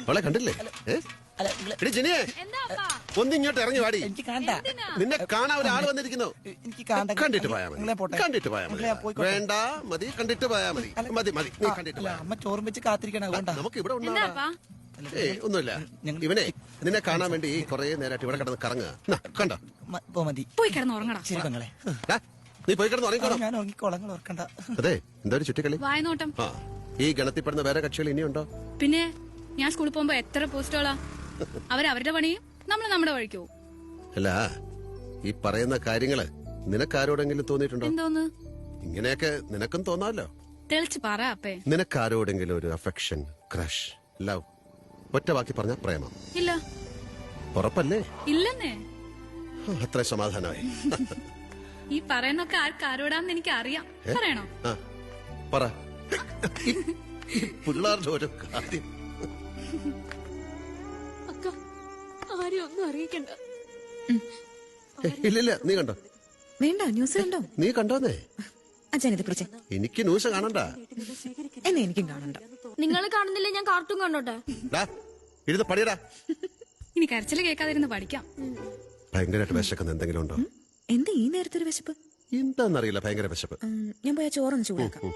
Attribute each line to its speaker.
Speaker 1: അവളെ കണ്ടില്ലേ? ജിനിയെ ഒന്നിങ്ങോട്ട് ഇറങ്ങി വാടി.
Speaker 2: എനിക്ക് കാണണ്ട.
Speaker 1: നിന്നെ കാണാൻ ഒരാൾ വന്നിരിക്കുന്നു.
Speaker 2: എനിക്ക് കാണണ്ട.
Speaker 1: കണ്ടിട്ട് പോയാ മതി. കണ്ടിട്ട് പോയാ മതി. വേണ്ട മതി. കണ്ടിട്ട് പോയാ മതി. മതി മതി. നീ കണ്ടിട്ട് പോയാ.
Speaker 2: അമ്മ ചോറും വെച്ച് കാത്തിരിക്കണം. അതുകൊണ്ടാ.
Speaker 1: നമുക്ക് ഇവിടെ ഒന്നുമില്ല. ഇവനെ നിന്നെ കാണാൻ വേണ്ടി കൊറേ നേരമായിട്ട് ഇവിടെ കിടന്ന് കറങ്ങുക. കണ്ടോ?
Speaker 2: മതി.
Speaker 3: പോയി കിടന്ന് ഉറങ്ങണം.
Speaker 2: ശരി പെങ്ങളെ.
Speaker 1: നീ പോയി കിടന്ന് ഉറങ്ങിക്കോളാം.
Speaker 2: ഞാൻ ഉറങ്ങിക്കോളങ്ങൾ ഓർക്കണ്ട.
Speaker 1: അതെ, എന്താ ഒരു ചുറ്റിക്കളി?
Speaker 3: വായനോട്ടം.
Speaker 1: ആ, ഈ ഗണത്തിൽപ്പെടുന്ന വേറെ കക്ഷികൾ ഇനിയുണ്ടോ?
Speaker 3: പിന്നെ ഞാൻ സ്കൂളിൽ പോകുമ്പോ എത്ര പോസ്റ്റോളാ. അവരവരുടെ പണിയും നമ്മൾ നമ്മുടെ വഴിക്കോ.
Speaker 1: അല്ല, ഈ പറയുന്ന കാര്യങ്ങള് നിനക്കാരോടെങ്കിലും തോന്നിയിട്ടുണ്ടോ?
Speaker 3: എന്തോന്ന്?
Speaker 1: ഇങ്ങനെയൊക്കെ നിനക്കും തോന്നാമല്ലോ.
Speaker 3: തെളിച്ച് പറ അപ്പേ.
Speaker 1: നിനക്കാരോടെങ്കിലും ഒരു അഫെക്ഷൻ, ക്രഷ്, ലവ്, ഒറ്റ വാക്കി പറഞ്ഞ പ്രേമം?
Speaker 3: ഇല്ല.
Speaker 1: ഉറപ്പല്ലേ?
Speaker 3: ഇല്ലെന്നേ.
Speaker 1: അത്ര സമാധാനമായി.
Speaker 3: ഈ പറയുന്നൊക്കെ ആരോടാന്ന് എനിക്ക് അറിയാം. പറയണോ?
Speaker 1: പറ. പിള്ളേരുടെ ഓരോ കാര്യം.
Speaker 3: ആരും ഒന്നും അറിയിക്കണ്ട.
Speaker 1: ഇല്ലില്ല, നീ കണ്ടോ?
Speaker 4: വേണ്ട, ന്യൂസ് കണ്ടോ?
Speaker 1: നീ കണ്ടോന്നേ?
Speaker 4: അച്ഛനിത് കുറിച്ച്
Speaker 1: എനിക്ക് ന്യൂസ് കാണണ്ട.
Speaker 4: എന്നെ എനിക്കും കാണണ്ട.
Speaker 5: നിങ്ങൾ കാണുന്നില്ല, ഞാൻ കാർട്ടൂൺ കണ്ടോട്ടെ.
Speaker 1: ഇരുന്ന് പണിയടാ.
Speaker 3: ഇനി കരച്ചില് കേൾക്കാതിരുന്ന് പഠിക്കാം.
Speaker 1: ഭയങ്കരമായിട്ട് വിശക്കുന്ന എന്തെങ്കിലും ഉണ്ടോ?
Speaker 4: എന്താ ഈ നേരത്തെ ഒരു വിശപ്പ്?
Speaker 1: എന്താന്നറിയില്ല, ഭയങ്കര വിശപ്പ്.
Speaker 4: ഞാൻ പോയാ ചോറൊന്ന് ചൂടാക്കാം.